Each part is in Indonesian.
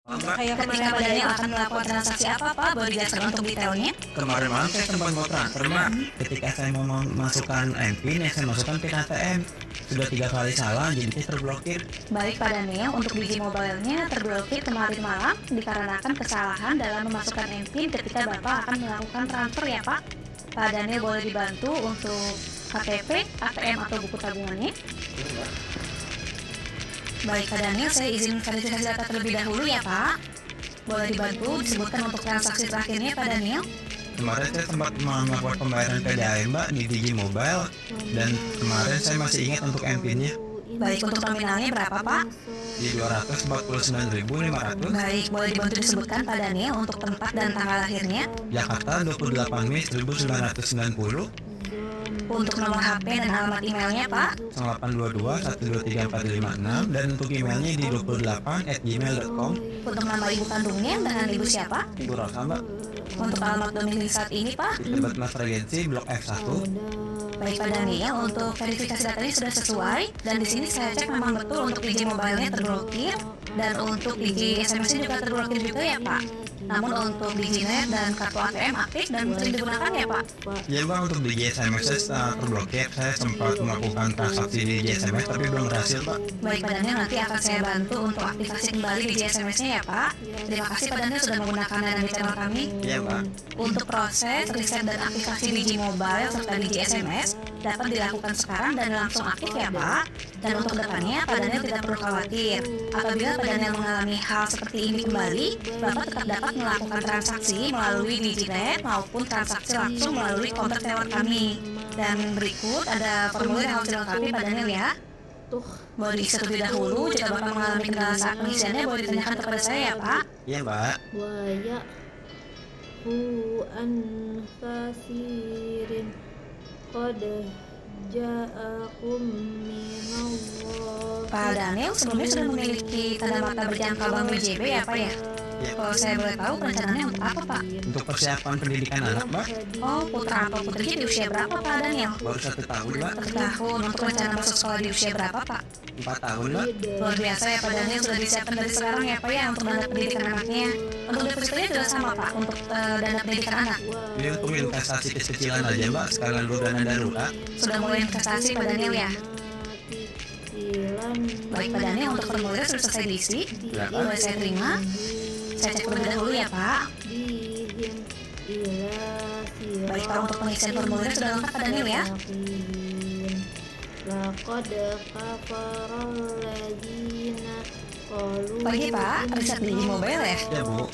Kayak ketika Pak Daniel akan melakukan transaksi apa Pak? Boleh dijelaskan untuk detailnya? Kemarin malam saya sempat mau transfer Mbak. Ketika saya mau memasukkan MPIN yang saya masukkan PIN ATM sudah 3 kali salah jadi saya terblokir. Baik Pak Daniel, untuk Digi Mobile-nya terblokir kemarin malam dikarenakan kesalahan dalam memasukkan MPIN ketika Bapak akan melakukan transfer ya Pak. Pak Daniel boleh dibantu untuk KTP, ATM atau buku tabungannya? Baik Pak Daniel, saya izin verifikasi data terlebih dahulu ya Pak. Boleh dibantu disebutkan untuk transaksi terakhirnya Pak Daniel? Kemarin saya sempat melakukan pembayaran PDAM Mbak di Digi Mobile dan kemarin saya masih ingat untuk MPIN-nya. Baik, untuk nominalnya berapa Pak? Di 249.500. Baik, boleh dibantu disebutkan Pak Daniel untuk tempat dan tanggal lahirnya? Jakarta 28 Mei 1990. Untuk nomor HP dan alamat emailnya Pak? 0822 123456 dan untuk emailnya di 28@gmail.com. Untuk nama ibu kandungnya dengan ibu siapa? Ibu Rosa Mbak. Untuk alamat domisili saat ini Pak? Di Tebet Mas Regency Blok F1. Baik Pak Daniel, untuk verifikasi datanya sudah sesuai dan di sini saya cek memang betul untuk Digi Mobile-nya terblokir dan untuk Digi SMS-nya juga terblokir juga ya Pak. Namun untuk DigiNet dan kartu ATM aktif dan sering digunakan ya Pak? Ya Mbak, untuk di SMS terblokir. Saya sempat melakukan transaksi di SMS tapi belum berhasil Pak. Baik Pak Daniel, nanti akan saya bantu untuk aktifasi kembali di SMS-nya ya Pak. Terima kasih Pak Daniel sudah menggunakan dana di channel kami. Iya Pak. Untuk proses riset dan aktivasi Digi Mobile serta Digi SMS dapat dilakukan sekarang dan langsung aktif ya Pak. Dan untuk depannya Pak Daniel tidak perlu khawatir. Apabila Pak Daniel mengalami hal seperti ini kembali, Bapak tetap dapat melakukan transaksi melalui DigiNet maupun transaksi langsung melalui kontak lewat kami. Dan berikut ada formulir yang harus dilengkapi Pak Daniel ya. Boleh diisi terlebih dahulu. Jika Bapak mengalami kendala saat pengisiannya boleh ditanyakan kepada saya ya Pak. Iya Mbak. an kasirin qad ja'akum minallah. Pak Daniel sebelumnya sudah memiliki tanda mata berjangka Bank BJB ya Pak ya? Kalau saya boleh tahu rencananya untuk apa Pak? Untuk persiapan pendidikan anak Mbak. Oh, putra atau putrinya di usia berapa Pak Daniel? Baru 1 tahun Mbak. 1 tahun. Untuk rencana masuk sekolah di usia berapa Pak? 4 tahun Mbak. Luar biasa ya Pak Daniel, sudah disiapkan dari sekarang ya Pak ya untuk dana pendidikan anaknya. Untuk depositonya juga sama Pak untuk dana pendidikan anak. Ini untuk investasi kecil-kecilan aja Mbak, sekalian dulu dana darurat. Sudah mulai investasi Pak Daniel ya? Baik Pak Daniel, untuk formulir sudah selesai diisi. Boleh saya terima? Saya cek terlebih dahulu ya Pak. Baik Pak, untuk pengisian formulir sudah lengkap Pak Daniel ya? Pagi Pak, riset di mobile ya? Ya Bu.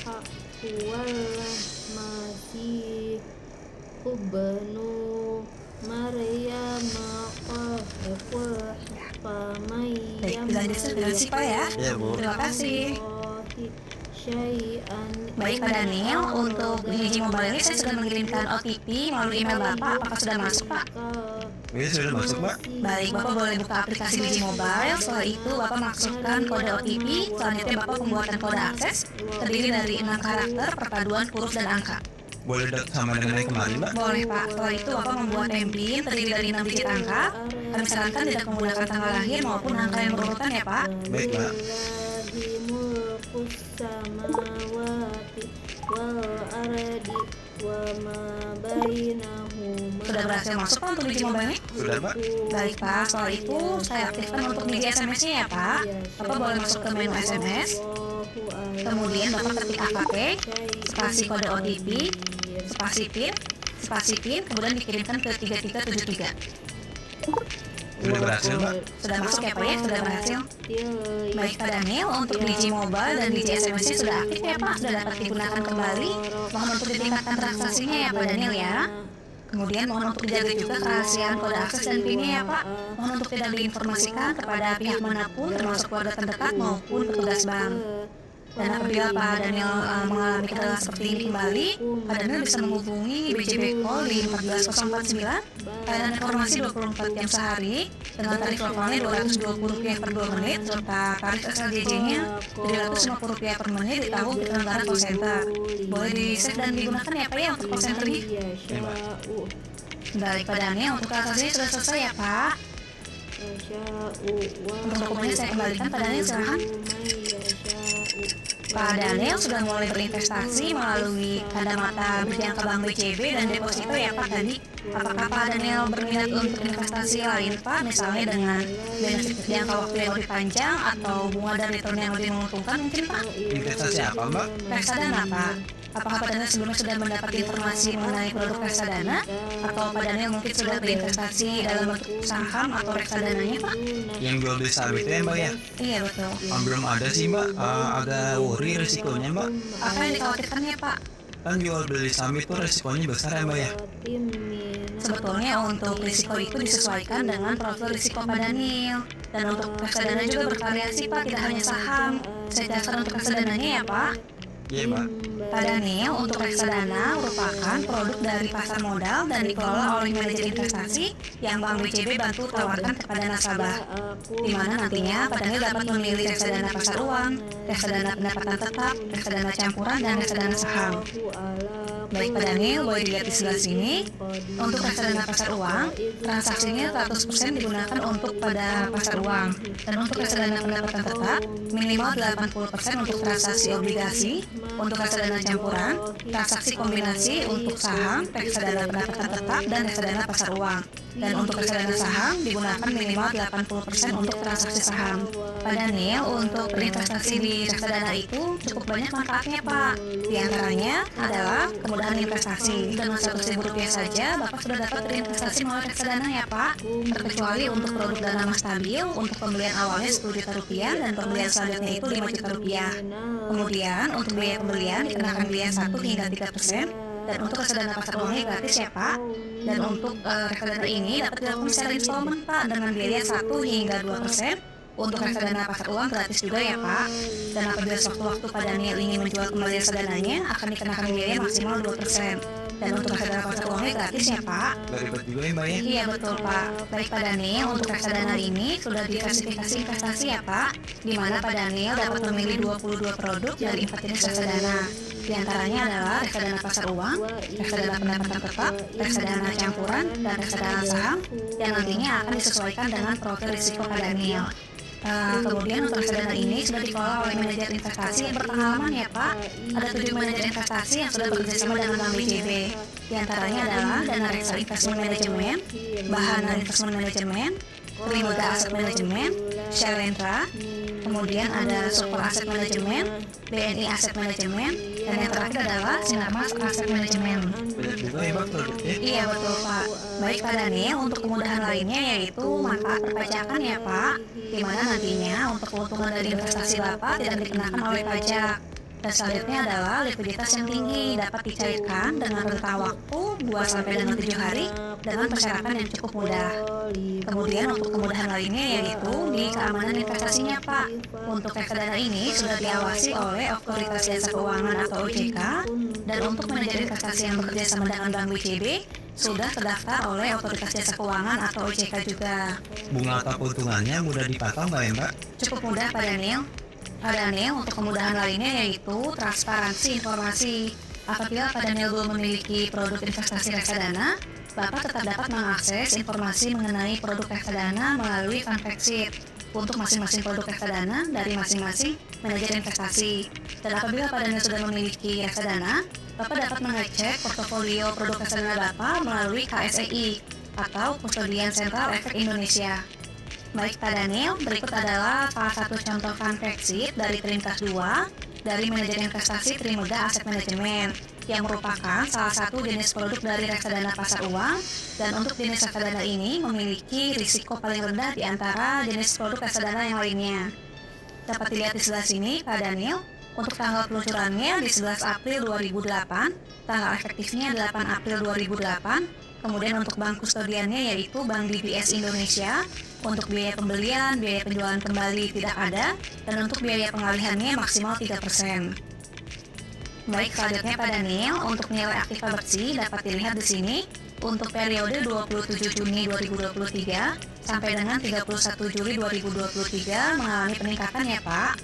Baik, dilanjut sih Pak ya? Ya Bu. Terima kasih. Baik Pak Daniel, untuk Digi Mobile ini saya sudah mengirimkan OTP melalui email Bapak. Apakah sudah masuk Pak? Ini sudah masuk Mbak. Baik, Bapak boleh buka aplikasi Digi Mobile. Setelah itu Bapak masukkan kode OTP. Selanjutnya Bapak pembuatan kode akses terdiri dari 6 karakter perpaduan huruf dan angka. Boleh sama dengan yang kemarin Mbak. Boleh Pak. Setelah itu Bapak membuat MPIN terdiri dari 6 digit angka. Kami sarankan tidak menggunakan tanggal lahir maupun angka yang berurutan ya Pak. Baik Mbak. Sudah berhasil masuk Pak untuk Digi Mobile-nya? Sudah Mbak. Baik Pak, setelah itu saya aktifkan untuk Digi SMS-nya ya Pak. Bapak boleh masuk ke menu SMS. Kemudian Bapak ketik AKP, spasi kode OTP, spasi PIN, kemudian dikirimkan ke 3373. Sudah berhasil Mbak. Sudah masuk ya Pak ya? Sudah berhasil. Baik Pak Daniel, untuk Digi Mobile dan Digi SMS-nya sudah aktif ya Pak? Sudah dapat digunakan kembali. Mohon untuk ditingkatkan transaksinya ya Pak Daniel ya. Kemudian mohon untuk dijaga juga kerahasiaan kode akses dan PIN-nya ya Pak. Mohon untuk tidak diinformasikan kepada pihak manapun termasuk keluarga terdekat maupun petugas bank. Dan apabila Pak Daniel mengalami kendala seperti ini kembali, Pak Daniel bisa menghubungi BJB Call di 14049, layanan informasi 24 jam sehari, dengan tarif lokalnya Rp220 per 2 menit, serta tarif SLJJ-nya Rp350 per menit di tahun penyelenggara call center. Boleh di-save dan digunakan ya Pak ya untuk call center ini. Baik Pak Daniel, untuk transaksinya sudah selesai ya Pak. Untuk dokumennya saya kembalikan Pak Daniel, silahkan. Pak Daniel sudah mulai berinvestasi melalui tanda mata berjangka Bank BCB dan deposito ya Pak tadi. Apakah Pak Daniel berminat untuk investasi lain Pak, misalnya dengan benefit jangka waktu yang lebih panjang atau bunga dan return yang lebih menguntungkan mungkin Pak? Investasi apa Mbak? Reksadana Pak. Apakah Pak Daniel sebelumnya sudah mendapat informasi mengenai produk reksadana? Atau Pak Daniel mungkin sudah berinvestasi dalam bentuk saham atau reksadananya Pak? Yang jual beli saham itu ya Mbak ya? Iya betul. Belum ada sih Mbak, agak worry risikonya Mbak. Apa yang dikhawatirkannya Pak? Kan jual beli saham itu risikonya besar ya Mbak ya? Sebetulnya untuk risiko itu disesuaikan dengan profil risiko Pak Daniel. Dan untuk reksadana juga bervariasi Pak, tidak hanya saham. Saya jelaskan untuk reksadananya ya Pak. Iya Mbak. Pak Daniel, untuk reksadana merupakan produk dari pasar modal dan dikelola oleh manajer investasi yang Bank BCB bantu tawarkan kepada nasabah. Di mana nantinya Pak Daniel dapat memilih reksadana pasar uang, reksadana pendapatan tetap, reksadana campuran, dan reksadana saham. Baik Pak Daniel, boleh dilihat di sebelah sini. Untuk reksadana pasar uang, transaksinya 100% digunakan untuk pada pasar uang. Dan untuk reksadana pendapatan tetap, minimal 80% untuk transaksi obligasi. Untuk reksadana campuran, transaksi kombinasi untuk saham, reksadana pendapatan tetap, dan reksadana pasar uang. Dan untuk reksadana saham digunakan minimal 80% untuk transaksi saham. Pak Daniel, untuk berinvestasi di reksadana itu cukup banyak manfaatnya Pak. Di antaranya adalah kemudahan investasi. Dengan Rp100.000 saja, Bapak sudah dapat berinvestasi melalui reksadana ya Pak. Terkecuali untuk produk dana mas stabil, untuk pembelian awalnya Rp10 juta dan pembelian selanjutnya itu Rp5 juta. Kemudian untuk biaya pembelian dikenakan biaya 1 hingga 3%. Dan untuk reksadana pasar uangnya gratis ya Pak. Dan untuk reksadana ini dapat dilakukan secara installment Pak dengan biaya 1 hingga 2%. Untuk reksadana pasar uang gratis juga ya Pak. Dan apabila sewaktu-waktu Pak Daniel ingin menjual kembali reksadananya akan dikenakan biaya maksimal 2%. Dan untuk reksadana pasar uangnya gratis ya Pak. Gak ribet juga ya Mbak ya? Iya betul Pak. Baik Pak Daniel, untuk reksadana ini sudah diklasifikasi investasi ya Pak, di mana Pak Daniel dapat memilih 22 produk dari 4 jenis reksadana. Di antaranya adalah reksadana pasar uang, reksadana pendapatan tetap, reksadana campuran, dan reksadana saham yang nantinya akan disesuaikan dengan profil risiko Pak Daniel. Kemudian untuk reksadana ini sudah dikelola oleh manajer investasi yang berpengalaman ya Pak. Ada 7 manajer investasi yang sudah bekerjasama dengan Bank BCB. Di antaranya adalah Dana Reksa Investment Management, Bahana Investment Management, Trimega Asset Management, Shalendra, kemudian ada Super Asset Management, BNI Asset Management, dan yang terakhir adalah Sinarmas Asset Management. Banyak juga ya Mbak produknya? Iya betul Pak. Baik Pak Daniel, untuk kemudahan lainnya yaitu manfaat perpajakan ya Pak, di mana nantinya untuk keuntungan dari investasi Bapak tidak dikenakan oleh pajak. Dan selanjutnya adalah likuiditas yang tinggi dapat dicairkan dengan rentang waktu 2-7 hari dengan persyaratan yang cukup mudah. Kemudian untuk kemudahan lainnya yaitu di keamanan investasinya Pak. Untuk reksadana ini sudah diawasi oleh Otoritas Jasa Keuangan atau OJK, dan untuk manajer investasi yang bekerja sama dengan Bank BCB sudah terdaftar oleh Otoritas Jasa Keuangan atau OJK juga. Bunga atau keuntungannya mudah dipantau nggak ya Mbak? Cukup mudah Pak Daniel. Pak Daniel, untuk kemudahan lainnya yaitu transparansi informasi. Apabila Pak Daniel belum memiliki produk investasi reksadana, Bapak tetap dapat mengakses informasi mengenai produk reksadana melalui fanpage sheet untuk masing-masing produk reksadana dari masing-masing manajer investasi. Dan apabila Pak Daniel sudah memiliki reksadana, Bapak dapat mengecek portofolio produk reksadana Bapak melalui KSEI atau Kustodian Sentral Efek Indonesia. Baik Pak Daniel, berikut adalah salah satu contoh fanpage sheet dari Trimkas 2 dari manajer investasi Trimega Asset Management yang merupakan salah satu jenis produk dari reksadana pasar uang, dan untuk jenis reksadana ini memiliki risiko paling rendah di antara jenis produk reksadana yang lainnya. Dapat dilihat di sebelah sini Pak Daniel, untuk tanggal peluncurannya di 11 April 2008, tanggal efektifnya 8 April 2008, kemudian untuk bank kustodiannya yaitu Bank DBS Indonesia. Untuk biaya pembelian, biaya penjualan kembali tidak ada, dan untuk biaya pengalihannya maksimal 3%. Baik, selanjutnya Pak Daniel, untuk nilai aktiva bersih dapat dilihat di sini untuk periode 27 Juni 2023 sampai dengan 31 Juli 2023 mengalami peningkatan ya Pak.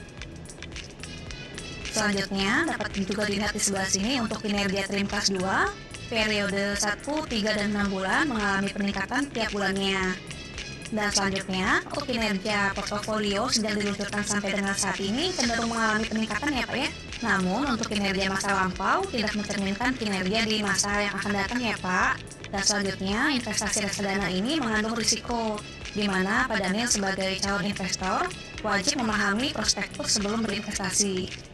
Selanjutnya dapat juga dilihat di sebelah sini untuk kinerja Trimkas 2 periode 1, 3, dan 6 bulan mengalami peningkatan tiap bulannya. Dan selanjutnya, untuk kinerja portofolio sejak diluncurkan sampai dengan saat ini cenderung mengalami peningkatan ya Pak ya. Namun untuk kinerja masa lampau tidak mencerminkan kinerja di masa yang akan datang ya Pak. Dan selanjutnya, investasi reksadana ini mengandung risiko, di mana Pak Daniel sebagai calon investor wajib memahami prospektus sebelum berinvestasi.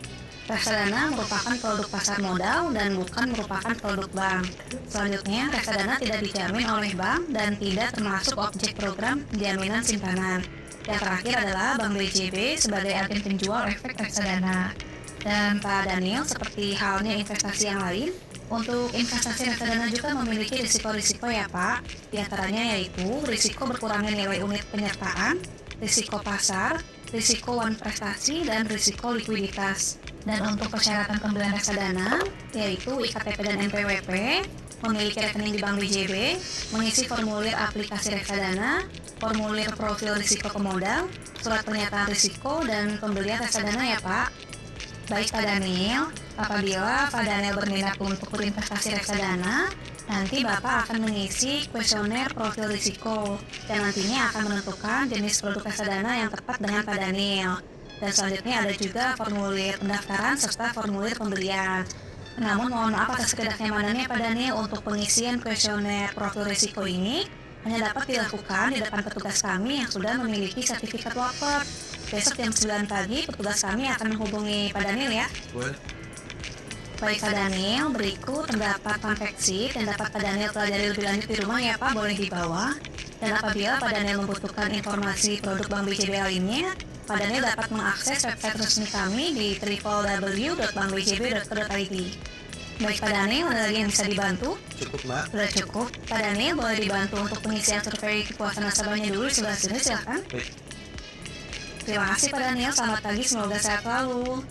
Reksadana merupakan produk pasar modal dan bukan merupakan produk bank. Selanjutnya, reksadana tidak dijamin oleh bank dan tidak termasuk objek program jaminan simpanan. Yang terakhir adalah Bank BJB sebagai agen penjual efek reksadana. Dan Pak Daniel, seperti halnya investasi yang lain, untuk investasi reksadana juga memiliki risiko-risiko ya Pak. Di antaranya yaitu risiko berkurangnya nilai unit penyertaan, risiko pasar, risiko wan prestasi, dan risiko likuiditas. Dan untuk persyaratan pembelian reksadana, yaitu IKTP dan NPWP, memiliki rekening di Bank BJB, mengisi formulir aplikasi reksadana, formulir profil risiko pemodal, surat pernyataan risiko, dan pembelian reksadana ya Pak. Baik Pak Daniel, apabila Pak Daniel berminat untuk berinvestasi reksadana, nanti Bapak akan mengisi kuesioner profil risiko, yang nantinya akan menentukan jenis produk reksadana yang tepat dengan Pak Daniel. Dan selanjutnya ada juga formulir pendaftaran serta formulir pembelian. Namun mohon maaf atas ketidaknyamanannya Pak Daniel, untuk pengisian kuesioner profil risiko ini hanya dapat dilakukan di depan petugas kami yang sudah memiliki sertifikat WAPER. Besok jam 9 pagi petugas kami akan menghubungi Pak Daniel ya. Boleh. Baik Pak Daniel, berikut terdapat konveksi dan dapat Pak Daniel pelajari lebih lanjut di rumah ya Pak, boleh dibawa. Dan apabila Pak Daniel membutuhkan informasi produk Bank BJB lainnya, Pak Daniel dapat mengakses website resmi kami di www.bankbjb.co.id. Baik Pak Daniel, ada lagi yang bisa dibantu? Cukup Mbak. Sudah cukup. Pak Daniel, boleh dibantu untuk pengisian survei kepuasan nasabahnya dulu di sebelah sini, silakan. Baik. Terima kasih Pak Daniel, selamat pagi, semoga sehat selalu.